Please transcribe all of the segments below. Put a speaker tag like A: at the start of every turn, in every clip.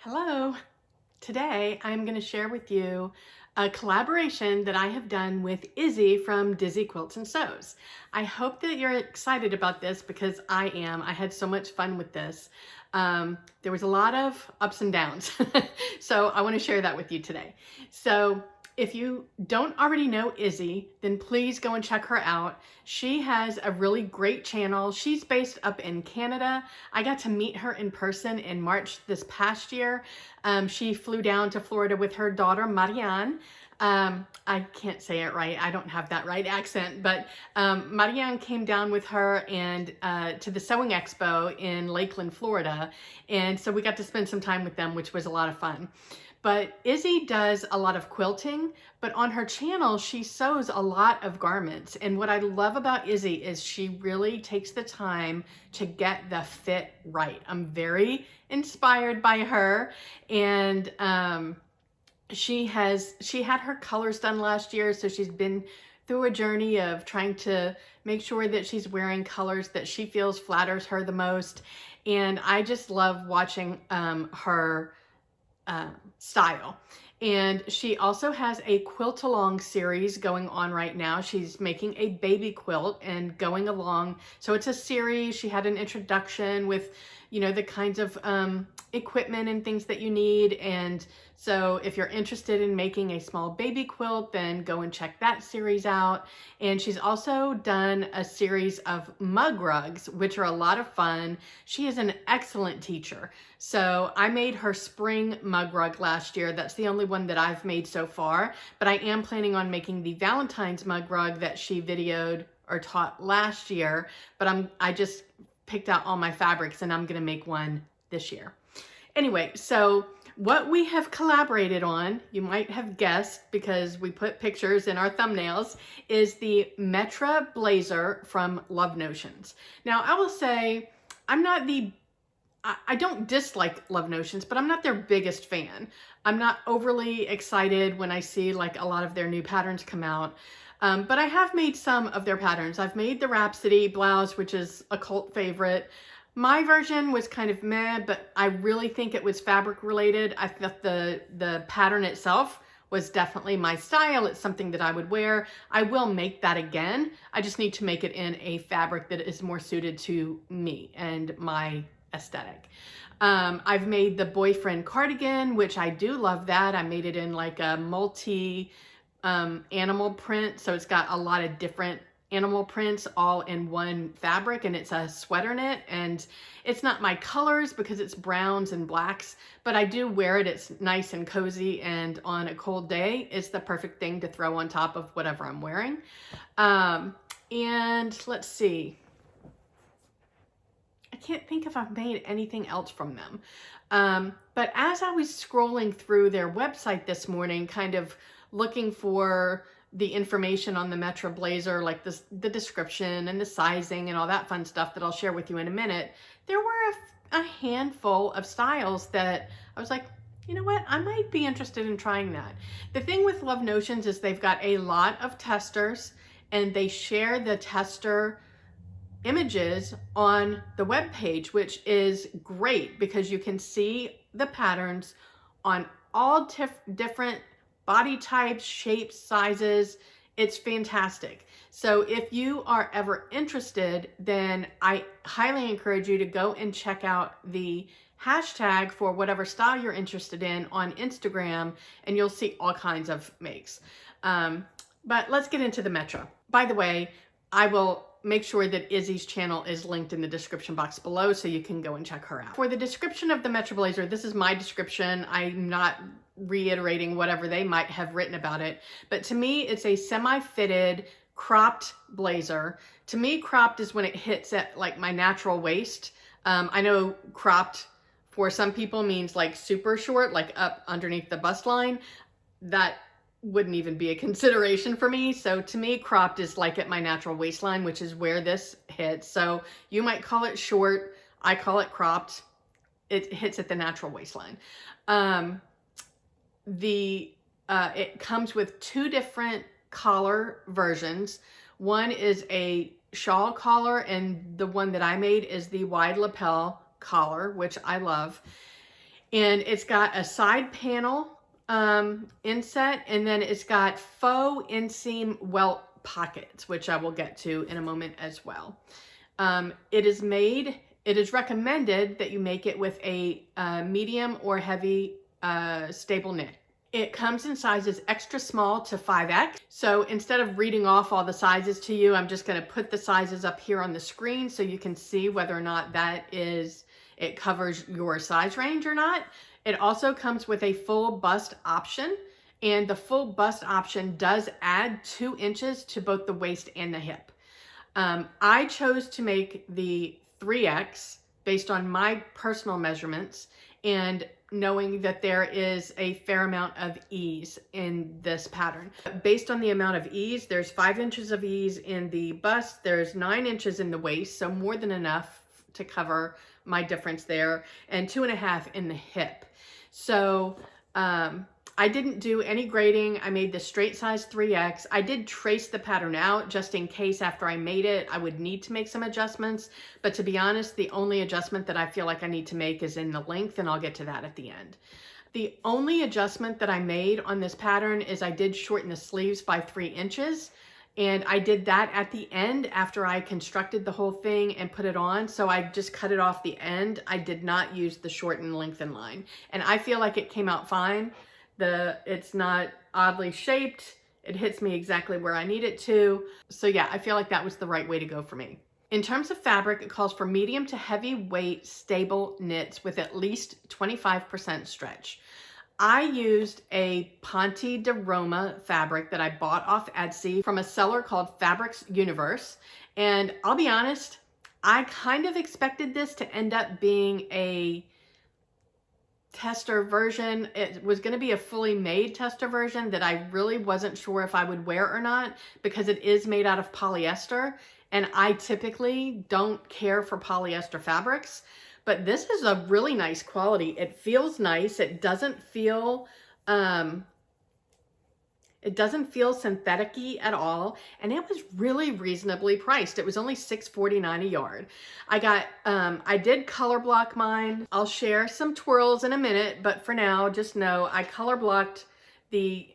A: Hello. Today I'm going to share with you a collaboration that I have done with Izzy from Dizzy Quilts and Sews. I hope that you're excited about this because I am. I had so much fun with this. There was a lot of ups and downs. So I want to share that with you today. So if you don't already know Izzy, then please go and check her out. She has a really great channel. She's based up in Canada. I got to meet her in person in March this past year. She flew down to Florida with her daughter, Marianne. I can't say it right. I don't have that right accent, but Marianne came down with her and to the Sewing Expo in Lakeland, Florida. And so we got to spend some time with them, which was a lot of fun. But Izzy does a lot of quilting, but on her channel, she sews a lot of garments. And what I love about Izzy is she really takes the time to get the fit right. I'm very inspired by her. And she had her colors done last year, so she's been through a journey of trying to make sure that she's wearing colors that she feels flatters her the most. And I just love watching her style. And she also has a quilt along series going on right now. She's making a baby quilt and going along. So it's a series. She had an introduction with, you know, the kinds of equipment and things that you need. And so if you're interested in making a small baby quilt, then go and check that series out. And she's also done a series of mug rugs, which are a lot of fun. She is an excellent teacher. So I made her spring mug rug last year. That's the only one that I've made so far, but I am planning on making the Valentine's mug rug that she videoed or taught last year, but I just picked out all my fabrics and I'm gonna make one this year. Anyway, so what we have collaborated on, you might have guessed because we put pictures in our thumbnails, is the Metra Blazer from Love Notions. Now, I will say, I don't dislike Love Notions, but I'm not their biggest fan. I'm not overly excited when I see like a lot of their new patterns come out. But I have made some of their patterns. I've made the Rhapsody blouse, which is a cult favorite. My version was kind of meh, but I really think it was fabric related. I thought the pattern itself was definitely my style. It's something that I would wear. I will make that again. I just need to make it in a fabric that is more suited to me and my aesthetic. I've made the boyfriend cardigan, which I do love that. I made it in like a multi animal print. So it's got a lot of different animal prints all in one fabric, and it's a sweater knit, and it's not my colors because it's browns and blacks, but I do wear it. It's nice and cozy, and on a cold day it's the perfect thing to throw on top of whatever I'm wearing. And let's see, I can't think if I've made anything else from them. But as I was scrolling through their website this morning, kind of looking for the information on the Metra Blazer, like the description and the sizing and all that fun stuff that I'll share with you in a minute, there were a handful of styles that I was like, you know what, I might be interested in trying that. The thing with Love Notions is they've got a lot of testers, and they share the tester images on the web page, which is great because you can see the patterns on all different body types, shapes, sizes. It's fantastic. So if you are ever interested, then I highly encourage you to go and check out the hashtag for whatever style you're interested in on Instagram, and you'll see all kinds of makes. But let's get into the Metra. By the way, I will make sure that Izzy's channel is linked in the description box below so you can go and check her out. For the description of the Metra Blazer, this is my description. I'm not reiterating whatever they might have written about it, but to me, it's a semi-fitted cropped blazer. To me, cropped is when it hits at like my natural waist. I know cropped for some people means like super short, like up underneath the bust line. That wouldn't even be a consideration for me. So to me, cropped is like at my natural waistline, which is where this hits. So you might call it short. I call it cropped. It hits at the natural waistline. It comes with two different collar versions. One is a shawl collar, and the one that I made is the wide lapel collar, which I love. And it's got a side panel inset, and then it's got faux inseam welt pockets, which I will get to in a moment as well. It is recommended that you make it with a medium or heavy stable knit. It comes in sizes extra small to 5X. So instead of reading off all the sizes to you, I'm just going to put the sizes up here on the screen so you can see whether or not it covers your size range or not. It also comes with a full bust option, and the full bust option does add 2 inches to both the waist and the hip. I chose to make the 3X based on my personal measurements and knowing that there is a fair amount of ease in this pattern. Based on the amount of ease, there's 5 inches of ease in the bust, there's 9 inches in the waist, so more than enough to cover my difference there, and 2.5 in the hip. So I didn't do any grading. I made the straight size 3X. I did trace the pattern out just in case after I made it, I would need to make some adjustments. But to be honest, the only adjustment that I feel like I need to make is in the length, and I'll get to that at the end. The only adjustment that I made on this pattern is I did shorten the sleeves by 3 inches. And I did that at the end after I constructed the whole thing and put it on. So I just cut it off the end. I did not use the shorten lengthen line. And I feel like it came out fine. It's not oddly shaped. It hits me exactly where I need it to. So yeah, I feel like that was the right way to go for me. In terms of fabric, it calls for medium to heavy weight stable knits with at least 25% stretch. I used a Ponte de Roma fabric that I bought off Etsy from a seller called Fabrics Universe. And I'll be honest, I kind of expected this to end up being a tester version. It was going to be a fully made tester version that I really wasn't sure if I would wear or not, because it is made out of polyester, and I typically don't care for polyester fabrics, but this is a really nice quality. It feels nice. It doesn't feel synthetic-y at all, and it was really reasonably priced. It was only $6.49 a yard. I did color block mine. I'll share some twirls in a minute, but for now, just know I color blocked the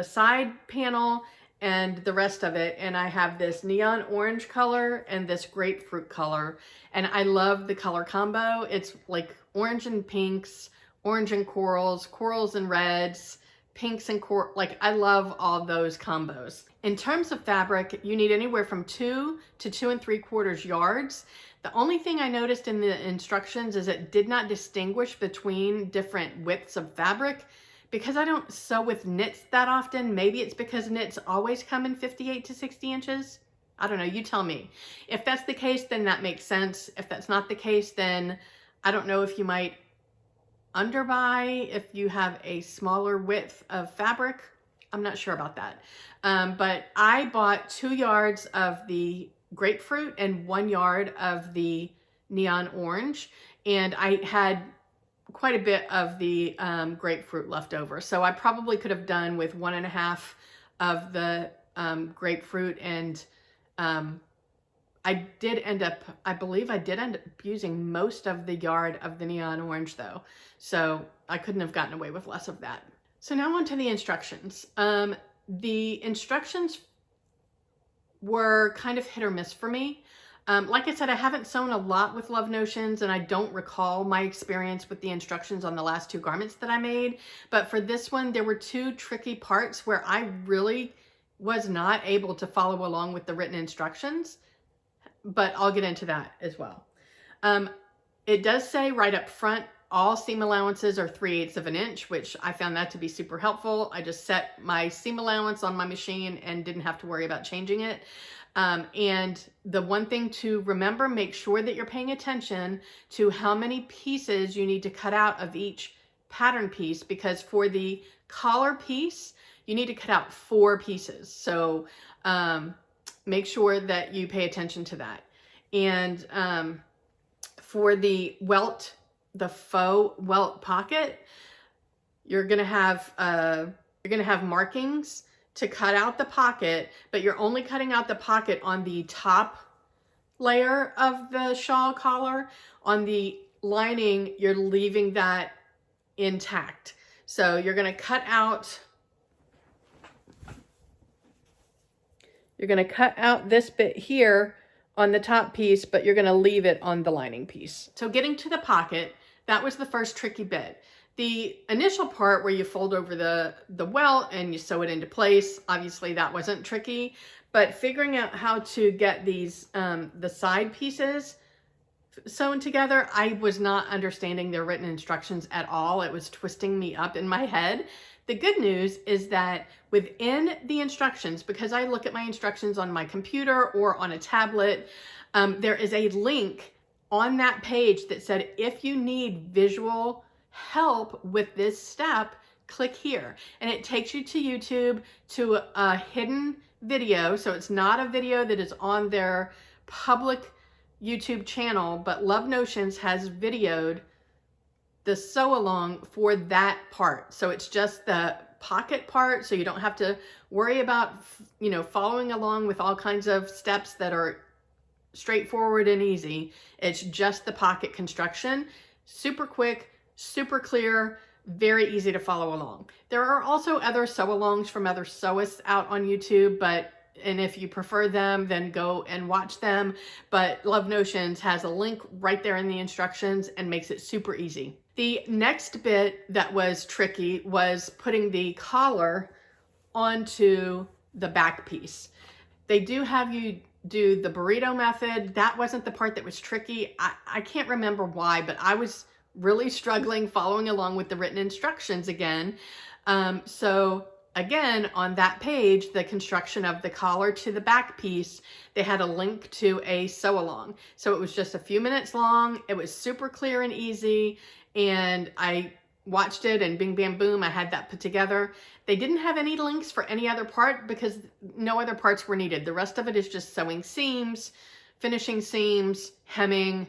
A: side panel and the rest of it, and I have this neon orange color and this grapefruit color, and I love the color combo. It's like orange and pinks, orange and corals, corals and reds, pinks and like I love all those combos. In terms of fabric, you need anywhere from 2 to 2 3/4 yards. The only thing I noticed in the instructions is it did not distinguish between different widths of fabric. Because I don't sew with knits that often, maybe it's because knits always come in 58 to 60 inches. I don't know, you tell me. If that's the case, then that makes sense. If that's not the case, then I don't know if you might underbuy if you have a smaller width of fabric. I'm not sure about that. But I bought 2 yards of the grapefruit and 1 yard of the neon orange, and I had quite a bit of the grapefruit left over. So I probably could have done with 1.5 of the grapefruit, and I believe I did end up using most of the yard of the neon orange though. So I couldn't have gotten away with less of that. So now on to the instructions. The instructions were kind of hit or miss for me. Like I said, I haven't sewn a lot with Love Notions, and I don't recall my experience with the instructions on the last 2 garments that I made. But for this one, there were 2 tricky parts where I really was not able to follow along with the written instructions, but I'll get into that as well. It does say right up front, all seam allowances are 3/8 of an inch, which I found that to be super helpful. I just set my seam allowance on my machine and didn't have to worry about changing it. And the one thing to remember, make sure that you're paying attention to how many pieces you need to cut out of each pattern piece, because for the collar piece, you need to cut out 4 pieces. So make sure that you pay attention to that. And for the welt, the faux welt pocket, you're gonna have markings to cut out the pocket, but you're only cutting out the pocket on the top layer of the shawl collar. On the lining, you're leaving that intact. So you're going to cut out this bit here on the top piece, but you're going to leave it on the lining piece. So getting to the pocket, that was the first tricky bit. The initial part where you fold over the welt and you sew it into place, obviously that wasn't tricky, but figuring out how to get these, the side pieces sewn together, I was not understanding their written instructions at all. It was twisting me up in my head. The good news is that within the instructions, because I look at my instructions on my computer or on a tablet, there is a link on that page that said, if you need visual help with this step, click here. And it takes you to YouTube to a hidden video. So it's not a video that is on their public YouTube channel, but Love Notions has videoed the sew along for that part. So it's just the pocket part. So you don't have to worry about, you know, following along with all kinds of steps that are straightforward and easy. It's just the pocket construction. Super quick, super clear, very easy to follow along. There are also other sew alongs from other sewists out on YouTube, and if you prefer them, then go and watch them. But Love Notions has a link right there in the instructions and makes it super easy. The next bit that was tricky was putting the collar onto the back piece. They do have you do the burrito method. That wasn't the part that was tricky. I can't remember why, but I was really struggling following along with the written instructions again. So again, on that page, the construction of the collar to the back piece, they had a link to a sew along. So it was just a few minutes long. It was super clear and easy. And I watched it and bing, bam, boom, I had that put together. They didn't have any links for any other part because no other parts were needed. The rest of it is just sewing seams, finishing seams, hemming,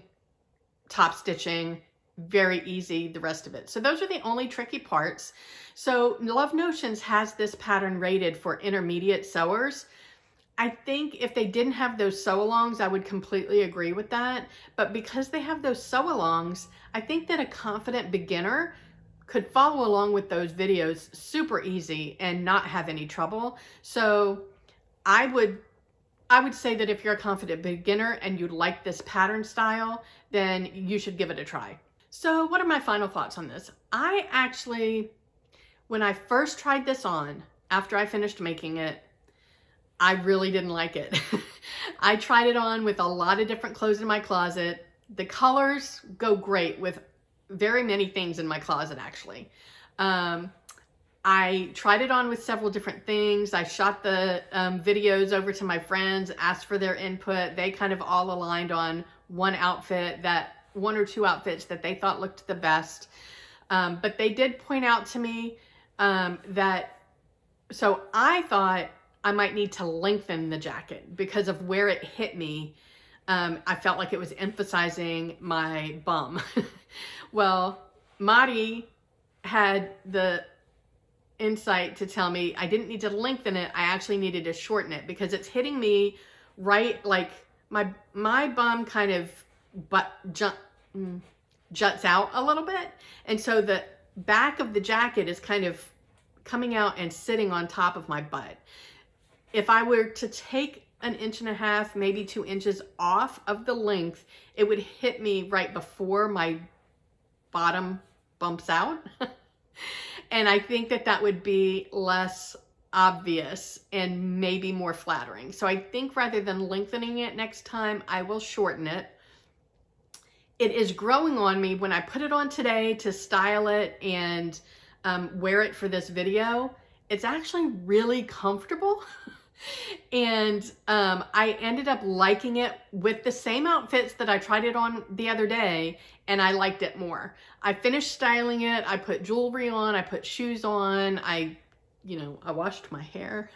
A: top stitching. Very easy, the rest of it. So those are the only tricky parts. So Love Notions has this pattern rated for intermediate sewers. I think if they didn't have those sew-alongs, I would completely agree with that. But because they have those sew-alongs, I think that a confident beginner could follow along with those videos super easy and not have any trouble. So I would say that if you're a confident beginner and you like this pattern style, then you should give it a try. So what are my final thoughts on this? I actually, when I first tried this on, after I finished making it, I really didn't like it. I tried it on with a lot of different clothes in my closet. The colors go great with very many things in my closet, actually. I tried it on with several different things. I shot the videos over to my friends, asked for their input. They kind of all aligned on one or two outfits that they thought looked the best. But they did point out to me so I thought I might need to lengthen the jacket because of where it hit me. I felt like it was emphasizing my bum. Well, Mari had the insight to tell me I didn't need to lengthen it. I actually needed to shorten it because it's hitting me right, like my bum kind of juts out a little bit. And so the back of the jacket is kind of coming out and sitting on top of my butt. If I were to take 1.5 inches, maybe 2 inches off of the length, it would hit me right before my bottom bumps out. And I think that would be less obvious and maybe more flattering. So I think rather than lengthening it next time, I will shorten it. It is growing on me. When I put it on today to style it and wear it for this video, it's actually really comfortable. And I ended up liking it with the same outfits that I tried it on the other day, and I liked it more. I finished styling it. I put jewelry on. I put shoes on. I washed my hair,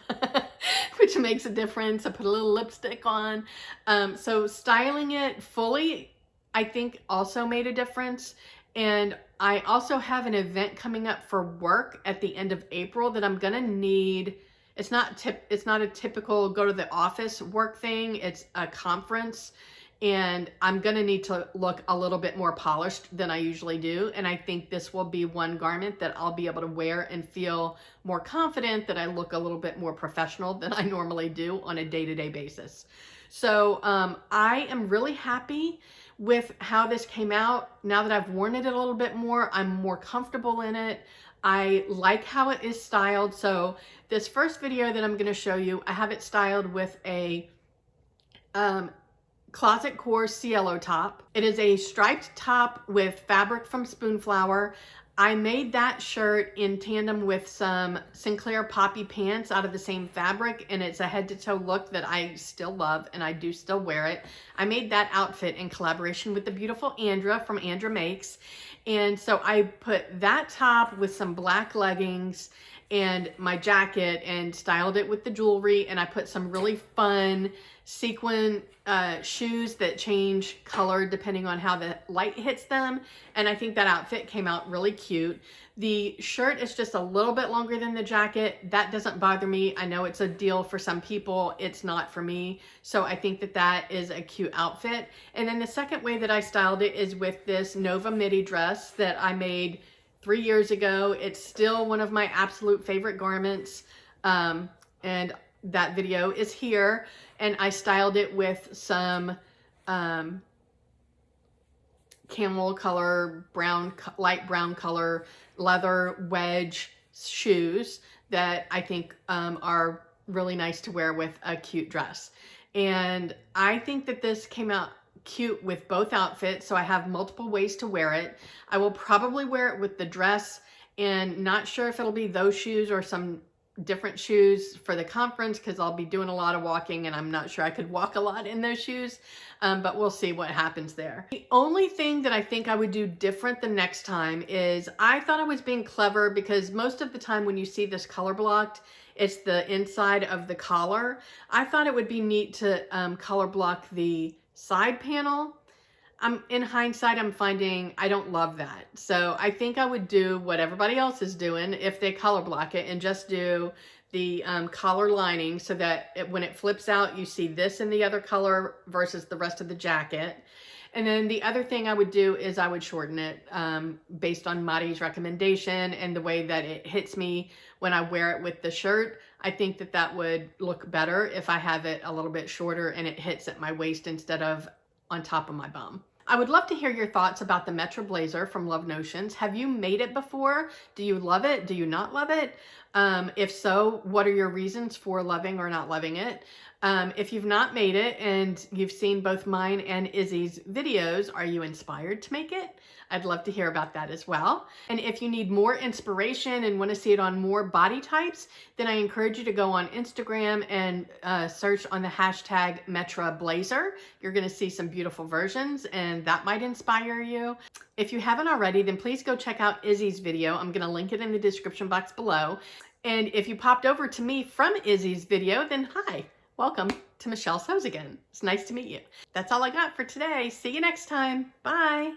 A: which makes a difference. I put a little lipstick on. So styling it fully, I think, also made a difference. And I also have an event coming up for work at the end of April that I'm gonna need. It's not a typical go to the office work thing. It's a conference, and I'm gonna need to look a little bit more polished than I usually do. And I think this will be one garment that I'll be able to wear and feel more confident that I look a little bit more professional than I normally do on a day-to-day basis. So I am really happy with how this came out. Now that I've worn it a little bit more, I'm more comfortable in it. I like how it is styled. So this first video that I'm going to show you, I have it styled with a Closet Core Cielo top. It is a striped top with fabric from Spoonflower. I made that shirt in tandem with some Sinclair Poppy pants out of the same fabric, and it's a head-to-toe look that I still love, and I do still wear it. I made that outfit in collaboration with the beautiful Andra from Andra Makes, and so I put that top with some black leggings and my jacket and styled it with the jewelry, and I put some really fun sequin shoes that change color depending on how the light hits them, and I think that outfit came out really cute. The shirt is just a little bit longer than the jacket. That doesn't bother me. I know it's a deal for some people. It's not for me. So I think that that is a cute outfit. And then the second way that I styled it is with this Nova midi dress that I made 3 years ago. It's still one of my absolute favorite garments. And that video is here. And I styled it with some camel color, light brown color leather wedge shoes that I think are really nice to wear with a cute dress. And I think that this came out cute with both outfits, so I have multiple ways to wear it. I will probably wear it with the dress, and not sure if it'll be those shoes or some different shoes for the conference, because I'll be doing a lot of walking and I'm not sure I could walk a lot in those shoes, but we'll see what happens there. The only thing that I think I would do different the next time is I thought I was being clever, because most of the time when you see this color blocked, it's the inside of the collar. I thought it would be neat to color block the side panel. In hindsight, I'm finding I don't love that. So I think I would do what everybody else is doing if they color block it, and just do the collar lining so that when it flips out, you see this in the other color versus the rest of the jacket. And then the other thing I would do is I would shorten it based on Mari's recommendation and the way that it hits me when I wear it with the shirt. I think that that would look better if I have it a little bit shorter and it hits at my waist instead of on top of my bum. I would love to hear your thoughts about the Metra Blazer from Love Notions. Have you made it before? Do you love it? Do you not love it? If so, what are your reasons for loving or not loving it? If you've not made it and you've seen both mine and Izzy's videos, are you inspired to make it? I'd love to hear about that as well. And if you need more inspiration and want to see it on more body types, then I encourage you to go on Instagram and search on the hashtag Metra Blazer. You're going to see some beautiful versions, and that might inspire you. If you haven't already, then please go check out Izzy's video. I'm going to link it in the description box below. And if you popped over to me from Izzy's video, then hi. Welcome to Michelle Sews Again. It's nice to meet you. That's all I got for today. See you next time. Bye.